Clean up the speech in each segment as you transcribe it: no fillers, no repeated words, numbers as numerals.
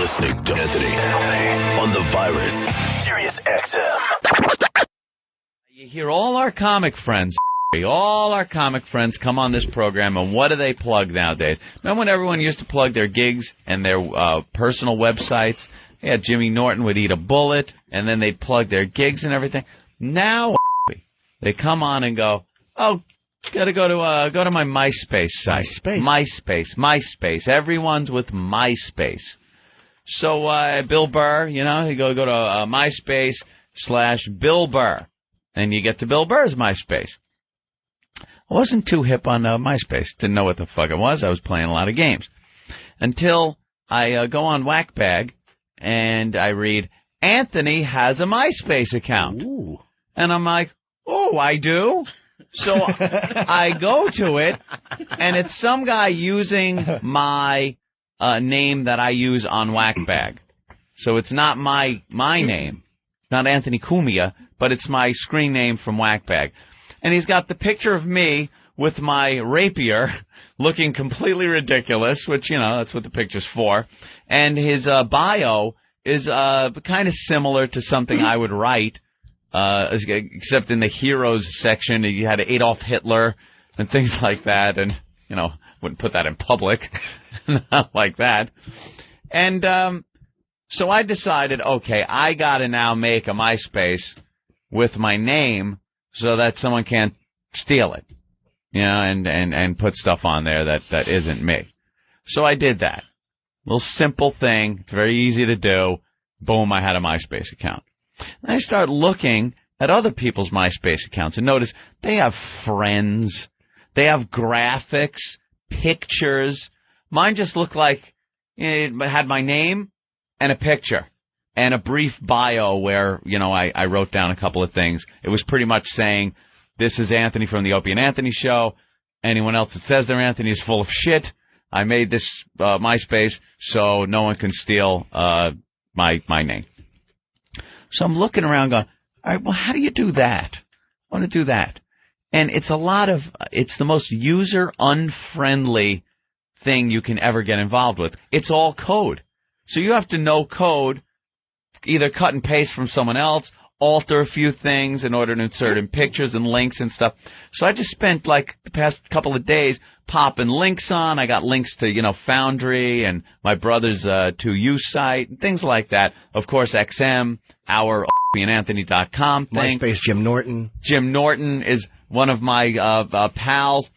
listening to Anthony on the virus, Sirius XM. You hear all our comic friends come on this program, and what do they plug nowadays? Remember when everyone used to plug their gigs and their personal websites? Yeah, Jimmy Norton would eat a bullet, and then they'd plug their gigs and everything. Now they come on and go, oh, gotta go to my MySpace site. MySpace. Everyone's with MySpace. So Bill Burr, you go to MySpace/Bill Burr, and you get to Bill Burr's MySpace. I wasn't too hip on MySpace. Didn't know what the fuck it was. I was playing a lot of games. Until I go on Whackbag, and I read, Anthony has a MySpace account. Ooh. And I'm like, oh, I do? So I go to it, and it's some guy using my name that I use on Whackbag. So it's not my name. It's not Anthony Cumia, but it's my screen name from Whackbag. And he's got the picture of me with my rapier looking completely ridiculous, which, that's what the picture's for. And his bio is kind of similar to something I would write, except in the heroes section, you had Adolf Hitler and things like that. And, wouldn't put that in public. Not like that. And so I decided, okay, I got to now make a MySpace with my name so that someone can't steal it, and put stuff on there that isn't me. So I did that. Little simple thing. It's very easy to do. Boom, I had a MySpace account. And I start looking at other people's MySpace accounts and notice they have friends. They have graphics, pictures. Mine just looked like it had my name and a picture and a brief bio where, I wrote down a couple of things. It was pretty much saying, this is Anthony from the Opie and Anthony show. Anyone else that says they're Anthony is full of shit. I made this MySpace so no one can steal my name. So I'm looking around going, all right, well, how do you do that? I want to do that. And it's the most user-unfriendly thing you can ever get involved with. It's all code. So you have to know code, either cut and paste from someone else, alter a few things in order to insert in pictures and links and stuff. So I just spent like the past couple of days popping links on. I got links to, Foundry and my brother's 2U site and things like that. Of course, XM, our OpieandAnthony.com thing. MySpace, Jim Norton. Jim Norton is one of my pals.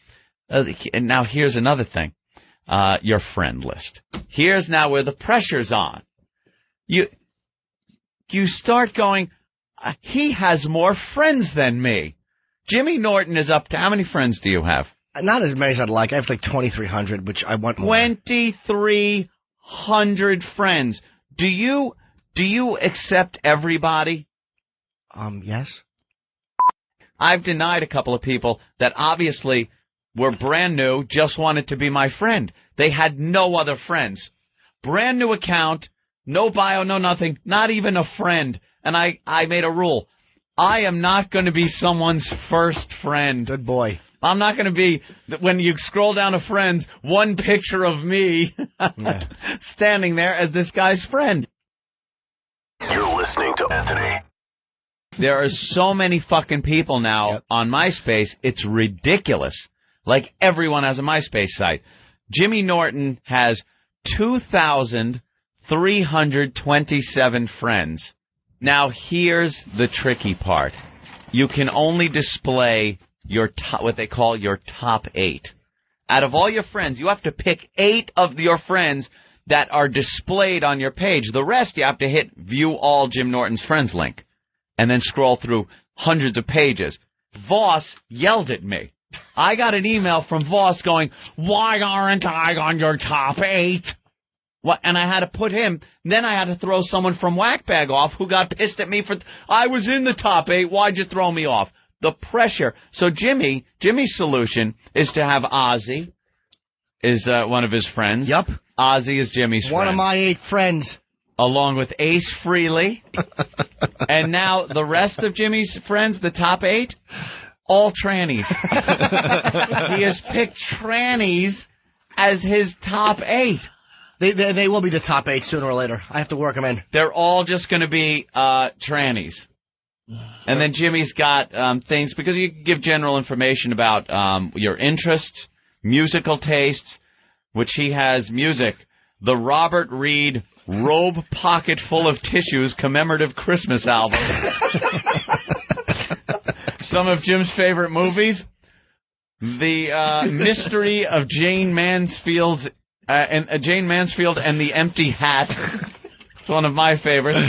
And now here's another thing. Your friend list. Here's now where the pressure's on. You start going, he has more friends than me. Jimmy Norton is up to, how many friends do you have? Not as many as I'd like. I have like 2,300, which I want more. 2,300 friends. Do you accept everybody? Yes. I've denied a couple of people that obviously were brand new, just wanted to be my friend. They had no other friends. Brand new account, no bio, no nothing, not even a friend. And I made a rule. I am not going to be someone's first friend. Good boy. I'm not going to be, when you scroll down to friends, one picture of me standing there as this guy's friend. You're listening to Anthony. There are so many fucking people now on MySpace, it's ridiculous. Like, everyone has a MySpace site. Jimmy Norton has 2,327 friends. Now, here's the tricky part. You can only display your what they call your top 8. Out of all your friends, you have to pick 8 of your friends that are displayed on your page. The rest, you have to hit View All Jim Norton's Friends link and then scroll through hundreds of pages. Voss yelled at me. I got an email from Voss going, why aren't I on your top 8? What? And I had to put him. Then I had to throw someone from Whackbag off who got pissed at me for, I was in the top 8. Why'd you throw me off? The pressure. So Jimmy's solution is to have Ozzy is one of his friends. Yep. Ozzy is Jimmy's friend. One of my 8 friends. Along with Ace Frehley. And now the rest of Jimmy's friends, the top 8, all trannies. He has picked trannies as his top 8. They will be the top 8 sooner or later. I have to work them in. They're all just going to be trannies. And then Jimmy's got things, because you give general information about your interests, musical tastes, which he has music. The Robert Reed Robe Pocket Full of Tissues commemorative Christmas album. Some of Jim's favorite movies. The Mystery of Jane Mansfield and the Empty Hat. It's one of my favorites.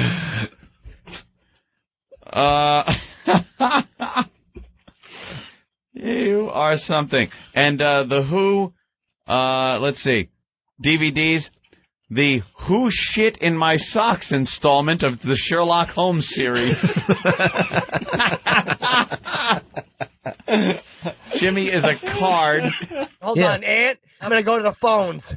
You are something. And the Who, let's see, DVDs, the Who Shit in My Socks installment of the Sherlock Holmes series. Jimmy is a card. Hold on, Ant. I'm going to go to the phones.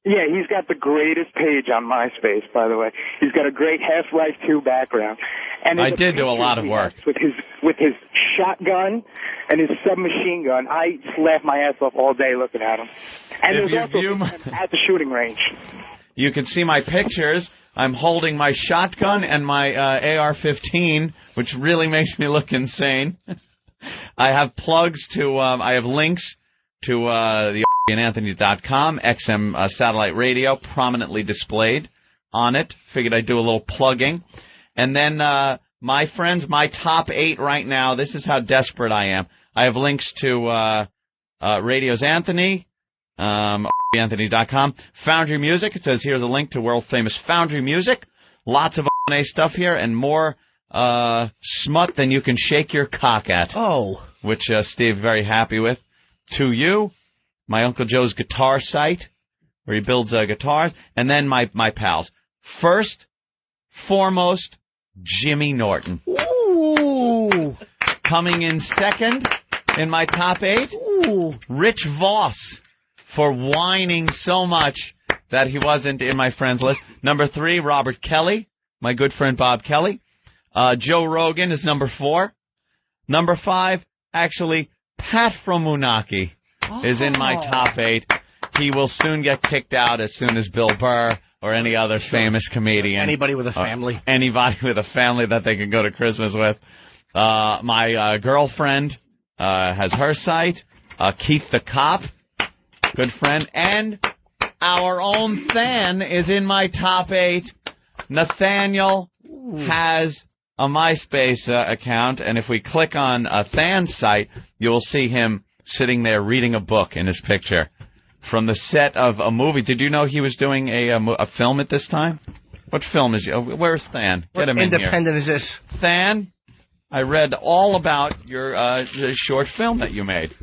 Yeah, he's got the greatest page on MySpace, by the way. He's got a great Half-Life 2 background. And I did do a lot of work. With his shotgun and his submachine gun. I just laugh my ass off all day looking at him. And there's also at the shooting range. You can see my pictures. I'm holding my shotgun and my AR-15, which really makes me look insane. I have plugs to, I have links to the Opie and Anthony.com, XM satellite radio, prominently displayed on it. Figured I'd do a little plugging. And then, my friends, my top 8 right now, this is how desperate I am. I have links to Radio's Anthony, OpieAnthony.com, Foundry Music. It says here's a link to world-famous Foundry Music. Lots of NO&A stuff here, and more smut than you can shake your cock at. Oh. Which Steve very happy with. To You, my Uncle Joe's guitar site, where he builds guitars, and then my pals. First, foremost, Jimmy Norton. Ooh. Coming in second in my top 8, Rich Voss, for whining so much that he wasn't in my friends list. Number 3, Robert Kelly, my good friend Bob Kelly. Joe Rogan is number 4. Number 5, actually, Pat from Moonaki is in my top 8. He will soon get kicked out as soon as Bill Burr or any other famous comedian. Anybody with a family. Anybody with a family that they can go to Christmas with. My girlfriend has her site. Keith the Cop, good friend. And our own Than is in my top 8. Nathaniel has a MySpace account, and if we click on Than's site, you will see him sitting there reading a book in his picture from the set of a movie. Did you know he was doing a film at this time? What film is he? Oh, where's Than? Get him in here. Independent is this? Than, I read all about your short film that you made.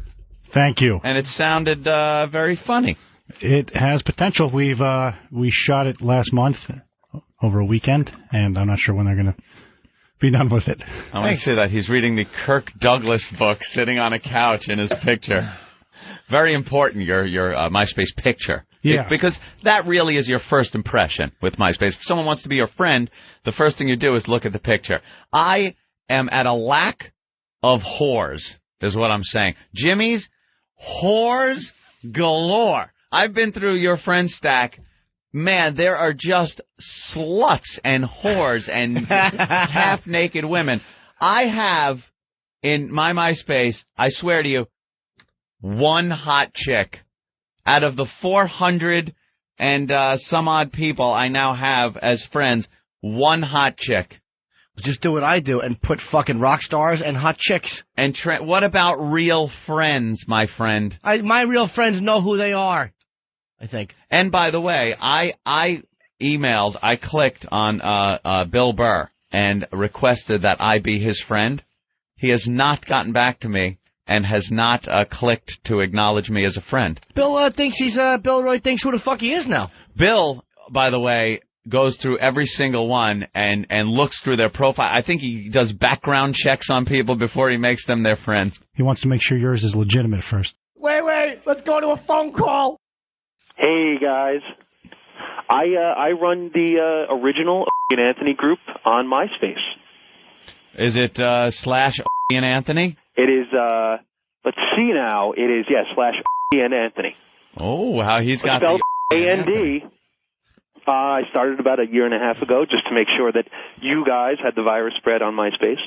Thank you. And it sounded very funny. It has potential. We shot it last month over a weekend, and I'm not sure when they're going to be done with it. I want to see that. He's reading the Kirk Douglas book sitting on a couch in his picture. Very important, your MySpace picture. Yeah. Because that really is your first impression with MySpace. If someone wants to be your friend, the first thing you do is look at the picture. I am at a lack of whores, is what I'm saying. Jimmy's whores galore. I've been through your friend stack. Man, there are just sluts and whores and half-naked women. I have, in my MySpace, I swear to you, one hot chick. Out of the 400 and some odd people I now have as friends, one hot chick. Just do what I do and put fucking rock stars and hot chicks. And what about real friends, my friend? My real friends know who they are, I think. And by the way, I clicked on Bill Burr and requested that I be his friend. He has not gotten back to me and has not clicked to acknowledge me as a friend. Bill thinks Bill really thinks who the fuck he is now. Bill, by the way, goes through every single one and looks through their profile. I think he does background checks on people before he makes them their friends. He wants to make sure yours is legitimate first. Wait, let's go to a phone call. Hey, guys. I run the original Opie and Anthony group on MySpace. Is it / Opie and Anthony? It is, let's see now. It is, yes, / Opie and Anthony. Oh, how he's got spelled A-N-D. I started about a year and a half ago just to make sure that you guys had the virus spread on MySpace.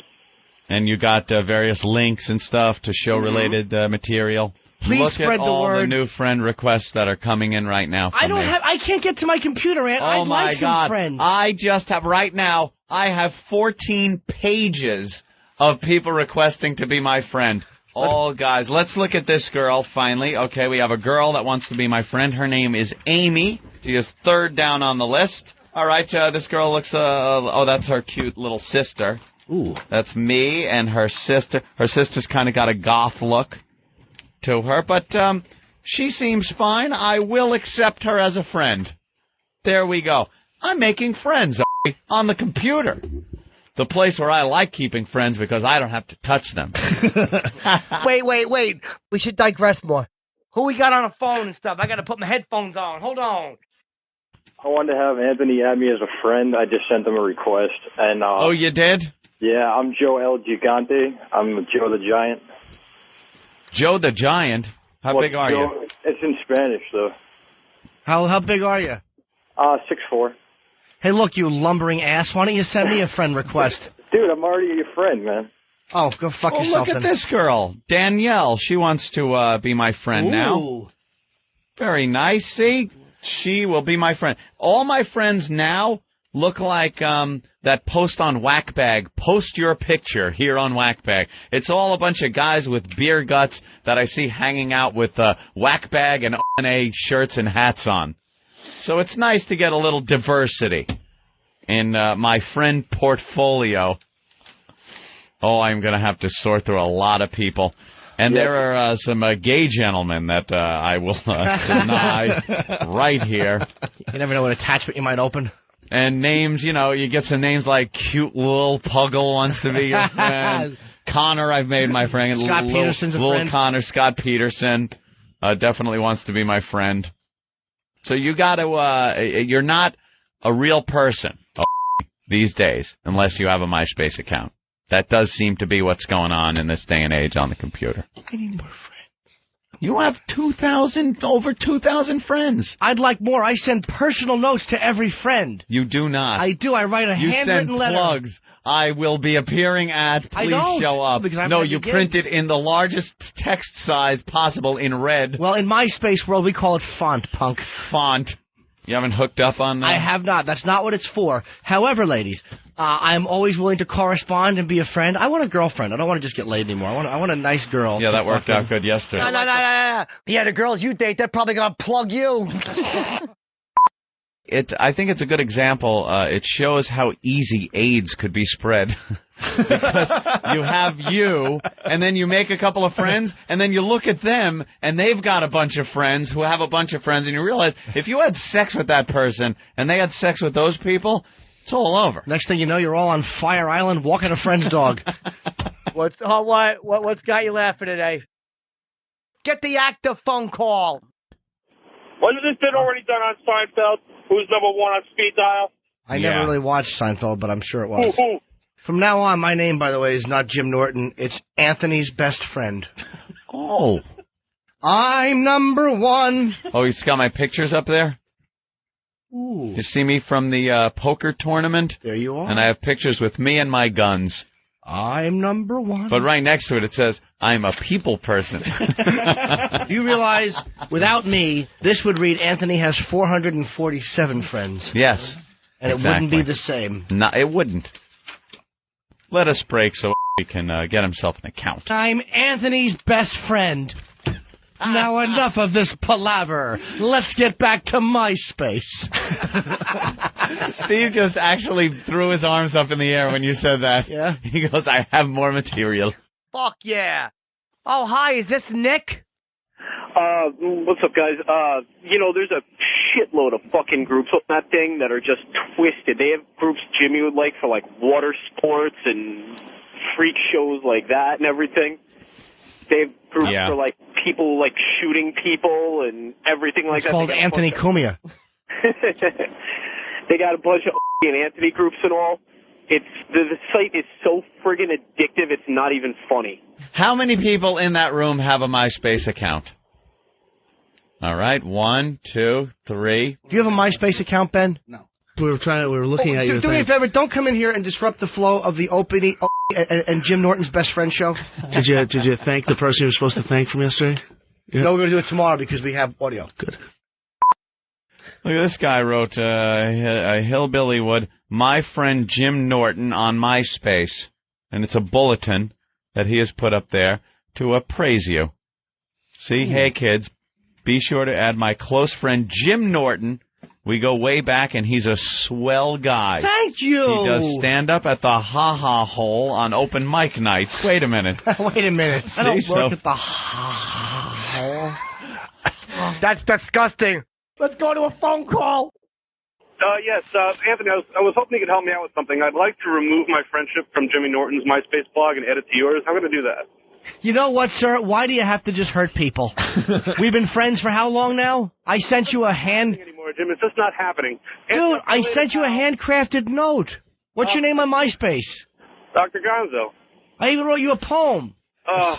And you got various links and stuff to show-related material. Please Look spread at the all word. the new friend requests that are coming in right now. I can't get to my computer, Aunt. Oh I'd my like God! some friends. I just have right now. I have 14 pages of people requesting to be my friend. Oh, guys, let's look at this girl. Finally, okay, we have a girl that wants to be my friend. Her name is Amy. She is third down on the list. All right, this girl looks. Oh, that's her cute little sister. Ooh, that's me and her sister. Her sister's kind of got a goth look to her, but she seems fine. I will accept her as a friend. There we go. I'm making friends on the computer. The place where I like keeping friends because I don't have to touch them. Wait. We should digress more. Who we got on the phone and stuff? I got to put my headphones on. Hold on. I wanted to have Anthony add me as a friend. I just sent him a request. And oh, you did? Yeah, I'm Joe El Gigante. I'm Joe the Giant. Joe the Giant? How big are you? It's in Spanish, though. How big are you? 6'4". Hey, look, you lumbering ass. Why don't you send me a friend request? Dude, I'm already your friend, man. Oh, go fuck yourself. Look at this girl, Danielle. She wants to be my friend now. Very nice. See? She will be my friend. All my friends now look like that post on Whackbag. Post your picture here on Whackbag. It's all a bunch of guys with beer guts that I see hanging out with Whackbag and NO&A shirts and hats on. So it's nice to get a little diversity in my friend portfolio. Oh, I'm going to have to sort through a lot of people. And there are some gay gentlemen that I will deny right here. You never know what attachment you might open. And names, you get some names like Cute Lil Puggle wants to be your friend. Connor, I've made my friend. Scott Peterson's a friend. Connor, Scott Peterson definitely wants to be my friend. So you got to, you're not a real person these days unless you have a MySpace account. That does seem to be what's going on in this day and age on the computer. I need more friends. You have over 2,000 friends. I'd like more. I send personal notes to every friend. You do not. I do. I write a handwritten letter. You send plugs. I will be appearing at. Please show up. No, you print it in the largest text size possible in red. Well, in MySpace world, we call it font, punk. Font. You haven't hooked up on that? I have not. That's not what it's for. However, ladies, I'm always willing to correspond and be a friend. I want a girlfriend. I don't want to just get laid anymore. I want a nice girl. Yeah, that worked out good yesterday. No. Yeah, the girls you date, they're probably going to plug you. I think it's a good example. It shows how easy AIDS could be spread. Because you have you, and then you make a couple of friends, and then you look at them, and they've got a bunch of friends who have a bunch of friends, and you realize if you had sex with that person, and they had sex with those people, it's all over. Next thing you know, you're all on Fire Island walking a friend's dog. What's got you laughing today? Get the active phone call. Wasn't this bit already done on Seinfeld? Who's number one on speed dial? I never really watched Seinfeld, but I'm sure it was. From now on, my name, by the way, is not Jim Norton. It's Anthony's best friend. Oh. I'm number one. Oh, he's got my pictures up there? Ooh. You see me from the poker tournament? There you are. And I have pictures with me and my guns. I'm number one. But right next to it, it says, I'm a people person. You realize, without me, this would read Anthony has 447 friends. Yes. And it wouldn't be the same. No, it wouldn't. Let us break so he can get himself an account. I'm Anthony's best friend. Now enough of this palaver. Let's get back to MySpace. Steve just actually threw his arms up in the air when you said that. Yeah? He goes, I have more material. Fuck yeah. Oh, hi, is this Nick? What's up, guys? There's a shitload of fucking groups on that thing that are just twisted. They have groups Jimmy would like for, water sports and freak shows like that and everything. They have groups for, people, shooting people and everything like that. It's called Anthony Cumia. They got a bunch of Opie and Anthony groups and all. The site is so friggin' addictive, it's not even funny. How many people in that room have a MySpace account? All right, 1, 2, 3. Do you have a MySpace account, Ben? No. We were looking at you. Do me a favor. Don't come in here and disrupt the flow of the Opie and Jim Norton's best friend show. Did you thank the person you were supposed to thank from yesterday? Yeah. No, we're going to do it tomorrow because we have audio. Good. Look at this guy wrote a hillbilly would, my friend Jim Norton on MySpace. And it's a bulletin that he has put up there to praise you. See, hey kids, be sure to add my close friend Jim Norton. We go way back, and he's a swell guy. Thank you. He does stand-up at the Ha-Ha Hole on open mic nights. Wait a minute. Wait a minute. I don't work at the Ha-Ha Hole. That's disgusting. Let's go to a phone call. Yes, Anthony, I was hoping you could help me out with something. I'd like to remove my friendship from Jimmy Norton's MySpace blog and add it to yours. How am I going to do that? You know what, sir? Why do you have to just hurt people? We've been friends for how long now? I sent you a anymore, Jim. It's just not happening. Dude, I sent you a handcrafted note. What's your name on MySpace? Dr. Gonzo. I even wrote you a poem.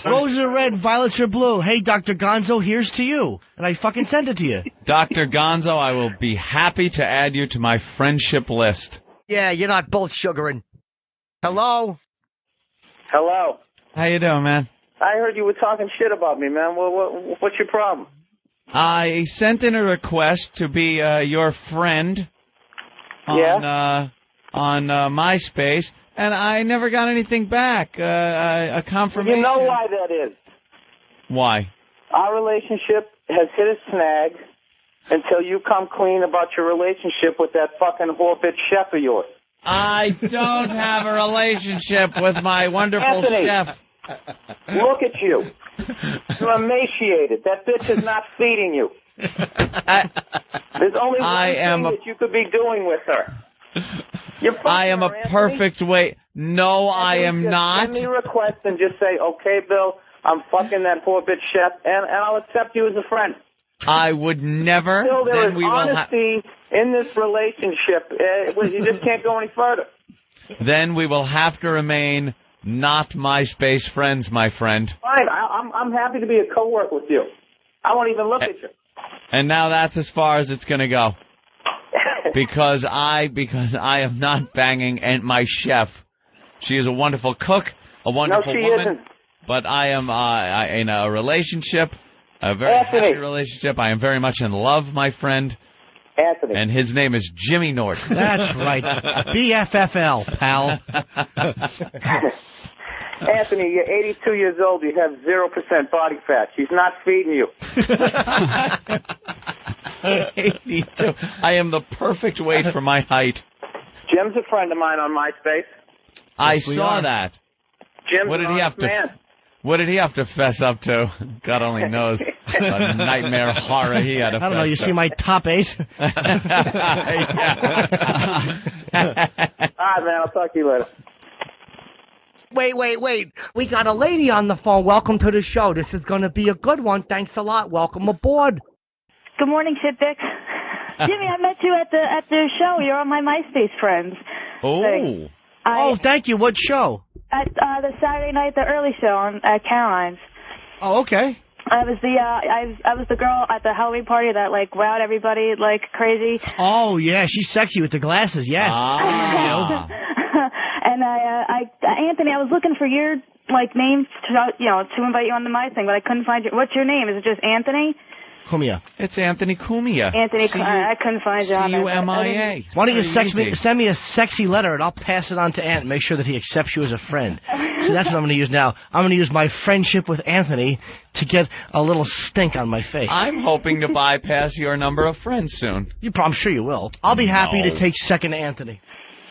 Roses are red, violets are blue. Hey, Dr. Gonzo, here's to you. And I fucking sent it to you. Dr. Gonzo, I will be happy to add you to my friendship list. Yeah, you're not both sugaring. Hello? Hello. How you doing, man? I heard you were talking shit about me, man. What's your problem? I sent in a request to be your friend on MySpace, and I never got anything back, a confirmation. You know why that is? Why? Our relationship has hit a snag until you come clean about your relationship with that fucking whore bitch chef of yours. I don't have a relationship with my wonderful Anthony, chef. Look at you. You're emaciated. That bitch is not feeding you. There's only one thing that you could be doing with her. I am a perfect way. No, I am not. Send me a request and just say, okay, Bill, I'm fucking that poor bitch chef, and I'll accept you as a friend. I would never. Still, there is we honesty in this relationship. You just can't go any further. Then we will have to remain not MySpace friends, my friend. Fine, I'm happy to be a co-worker with you. I won't even look at you. And now that's as far as it's going to go. because I am not banging my chef. She is a wonderful cook, a wonderful woman. Isn't. But I am in a relationship, a very happy relationship. I am very much in love, my friend. Anthony. And his name is Jimmy Norton. That's right. BFFL, pal. Anthony, you're 82 years old. You have 0% body fat. She's not feeding you. 82. I am the perfect weight for my height. Jim's a friend of mine on MySpace. I saw that. Jim's What did he have to? man. What did he have to fess up to? God only knows. A nightmare horror he had to fess up. I don't know. You see my top 8? All right, man. I'll talk to you later. Wait. We got a lady on the phone. Welcome to the show. This is going to be a good one. Thanks a lot. Welcome aboard. Good morning, Titbix. Jimmy, I met you at the show. You're on my MySpace friends. Oh. Thank you. What show? At the Saturday night, the early show at Caroline's. Oh, okay. I was the girl at the Halloween party that like wowed everybody like crazy. Oh yeah, she's sexy with the glasses. Yes. And Anthony, I was looking for your like name to invite you onto my thing, but I couldn't find you. What's your name? Is it just Anthony? Cumia. It's Anthony Cumia. Anthony, I couldn't find you on there. Cumia. Why don't you send me a sexy letter, and I'll pass it on to Ant and make sure that he accepts you as a friend. See, that's what I'm going to use now. I'm going to use my friendship with Anthony to get a little stink on my face. I'm hoping to bypass your number of friends soon. I'm sure you will. I'll be happy to take second to Anthony.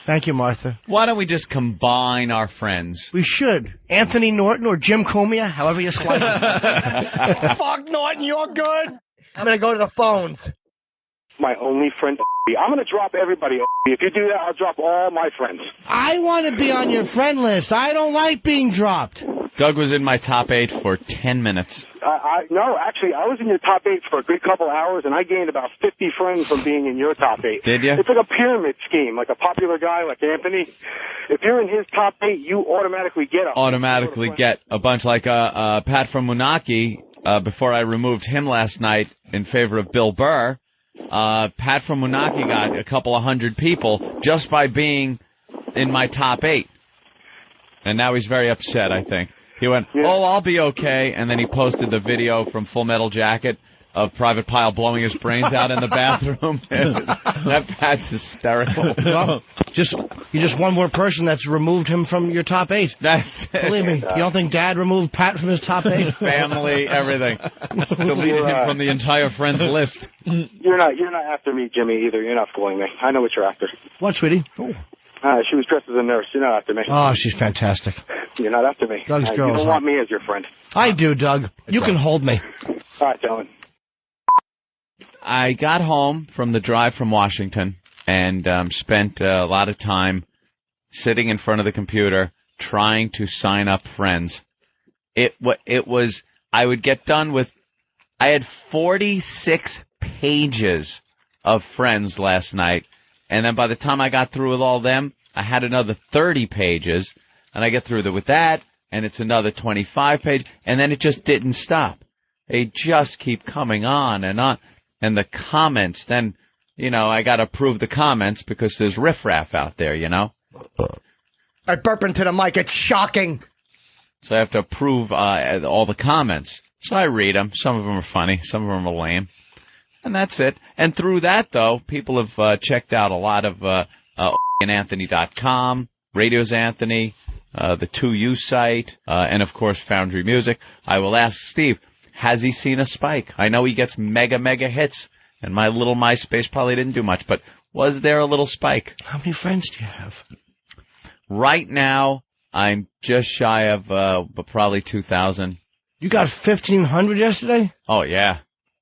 Thank you, Martha. Why don't we just combine our friends? We should. Anthony Norton or Jim Cumia, however you slice it. Fuck Norton, you're good. I'm going to go to the phones. My only friend. I'm going to drop everybody. If you do that, I'll drop all my friends. I want to be on your friend list. I don't like being dropped. Doug was in my top 8 for 10 minutes. No, actually, I was in your top 8 for a good couple hours, and I gained about 50 friends from being in your top 8. Did you? It's like a pyramid scheme, like a popular guy like Anthony. If you're in his top 8, you automatically get a bunch like Pat from Moonachie before I removed him last night in favor of Bill Burr, Pat from Moonachie got a couple of hundred people just by being in my top 8. And now he's very upset, I think. He went, oh, I'll be okay, and then he posted the video from Full Metal Jacket of Private Pile blowing his brains out in the bathroom. That Pat's hysterical. Well, you're just one more person that's removed him from your top 8. That's it. Believe me, you don't think Dad removed Pat from his top 8? Family, everything. Deleted him from the entire friends list. You're not after me, Jimmy, either. You're not fooling me. I know what you're after. What, sweetie? Oh. She was dressed as a nurse. You're not after me. Oh, she's fantastic. You're not after me. Doug's girl. You don't want me as your friend. I do, Doug. You can hold me. All right, Dylan. I got home from the drive from Washington and spent a lot of time sitting in front of the computer trying to sign up friends. I would get done with, I had 46 pages of friends last night, and then by the time I got through with all them, I had another 30 pages, and I get through with that, and it's another 25 pages, and then it just didn't stop. They just keep coming on and on. And the comments, then, I got to approve the comments because there's riffraff out there, I burp into the mic. It's shocking. So I have to approve all the comments. So I read them. Some of them are funny. Some of them are lame. And that's it. And through that, though, people have checked out a lot of OpieandAnthony.com, Radios Anthony, the 2U site, and, of course, Foundry Music. I will ask Steve, has he seen a spike? I know he gets mega hits, and my little MySpace probably didn't do much, but was there a little spike? How many friends do you have? Right now, I'm just shy of probably 2,000. You got 1,500 yesterday? Oh, yeah.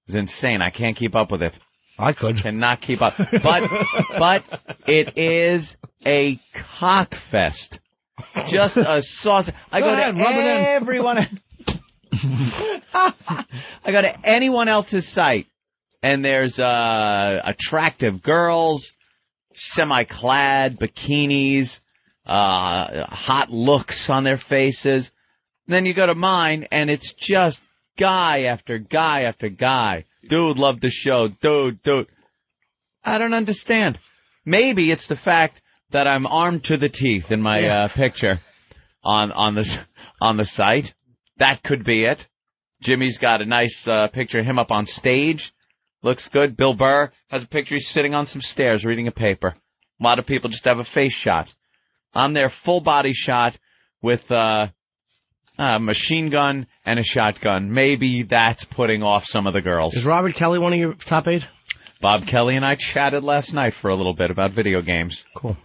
It's insane. I can't keep up with it. I could. Cannot keep up. But it is a cockfest. Just a sauce. I go to everyone. I go to anyone else's site, and there's attractive girls, semi-clad, bikinis, hot looks on their faces. And then you go to mine, and it's just guy after guy after guy. Dude, love the show. Dude. I don't understand. Maybe it's the fact that I'm armed to the teeth in my picture on the site. That could be it. Jimmy's got a nice picture of him up on stage. Looks good. Bill Burr has a picture. He's sitting on some stairs reading a paper. A lot of people just have a face shot. I'm there, full body shot with a machine gun and a shotgun. Maybe that's putting off some of the girls. Is Robert Kelly one of your top 8? Bob Kelly and I chatted last night for a little bit about video games. Cool.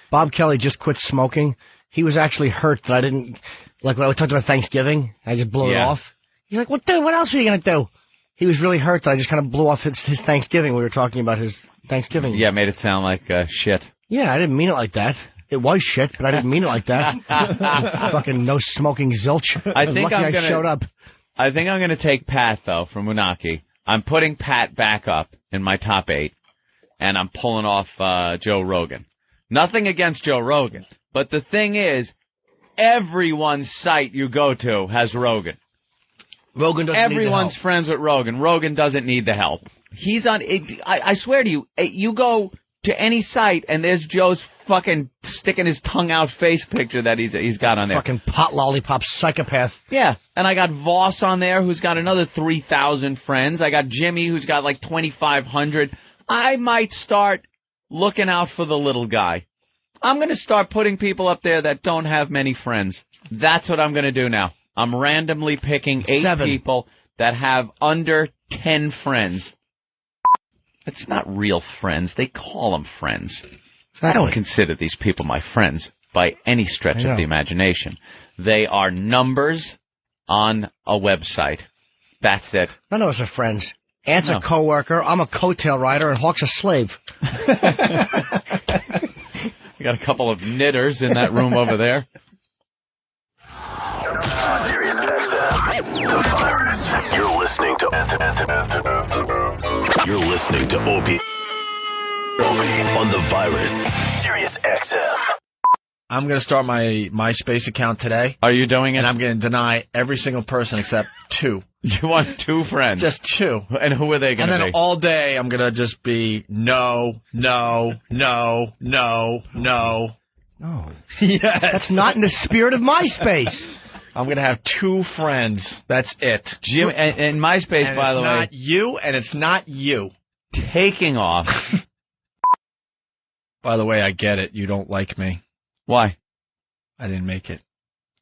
Bob Kelly just quit smoking. He was actually hurt that I didn't... Like when I talked about Thanksgiving, I just blew it off. He's like, what else are you going to do? He was really hurt that I just kind of blew off his Thanksgiving. We were talking about his Thanksgiving. Yeah, made it sound like shit. Yeah, I didn't mean it like that. It was shit, but I didn't mean it like that. Fucking no smoking zilch. I think I showed up. I think I'm going to take Pat, though, from Moonachie. I'm putting Pat back up in my top 8, and I'm pulling off Joe Rogan. Nothing against Joe Rogan, but the thing is, everyone's site you go to has Rogan. Rogan doesn't Everyone's need the help. friends with Rogan. Rogan doesn't need the help. He's on. I swear to you, you go to any site and there's Joe's fucking sticking his tongue out face picture that he's got on there. Fucking pot lollipop psychopath. Yeah, and I got Voss on there who's got another 3,000 friends. I got Jimmy who's got like 2,500. I might start looking out for the little guy. I'm going to start putting people up there that don't have many friends. That's what I'm going to do now. I'm randomly picking 8 people that have under 10 friends. It's not real friends. They call them friends. I don't consider these people my friends by any stretch of the imagination. They are numbers on a website. That's it. None of us are friends. Ant's a coworker, I'm a coattail rider, and Hawk's a slave. We got a couple of knitters in that room over there. Sirius XM, the virus. You're listening to You're listening to Opie on the virus. Sirius XM. I'm going to start my MySpace account today. Are you doing it? And I'm going to deny every single person except 2. You want 2 friends? Just 2. And who are they going to be? And then all day I'm going to just be no. Oh. Yes. That's not in the spirit of MySpace. I'm going to have 2 friends. That's it. Jim, and MySpace, and by the way. it's not you, and it's not you. Taking off. By the way, I get it. You don't like me. Why? I didn't make it.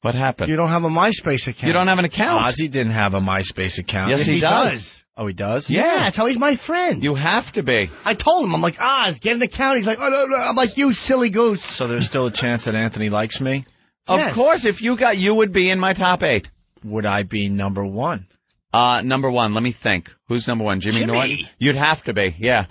What happened? You don't have a MySpace account. You don't have an account. Ozzy didn't have a MySpace account. Yes, he does. Oh, he does? Yeah, that's how he's my friend. You have to be. I told him, I'm like, Oz, get an account. He's like, oh, no. I'm like, you silly goose. So there's still a chance that Anthony likes me? Of course, if you would be in my top 8. Would I be number 1? Number 1, let me think. Who's number 1? Jimmy Norton? You'd have to be, yeah.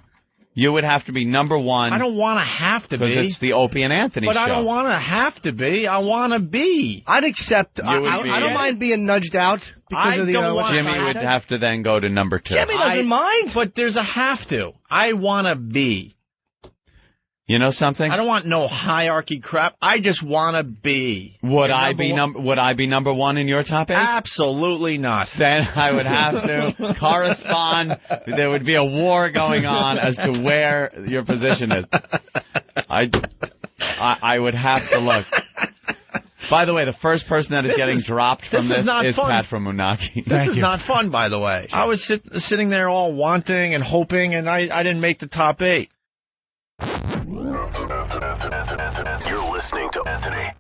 You would have to be number 1. I don't want to have to be. Because it's the Opie and Anthony show. But I don't want to have to be. I want to be. I'd accept. I don't mind being nudged out because of the. Jimmy would have to then go to number 2. Jimmy doesn't mind. But there's a have to. I want to be. You know something? I don't want no hierarchy crap. I just want to be. Would I be number 1 in your top 8? Absolutely not. Then I would have to correspond. There would be a war going on as to where your position is. I would have to look. By the way, the first person that is getting dropped from this is Pat from Unagi. This is not fun, by the way. I was sitting there all wanting and hoping, and I didn't make the top 8. You're listening to Anthony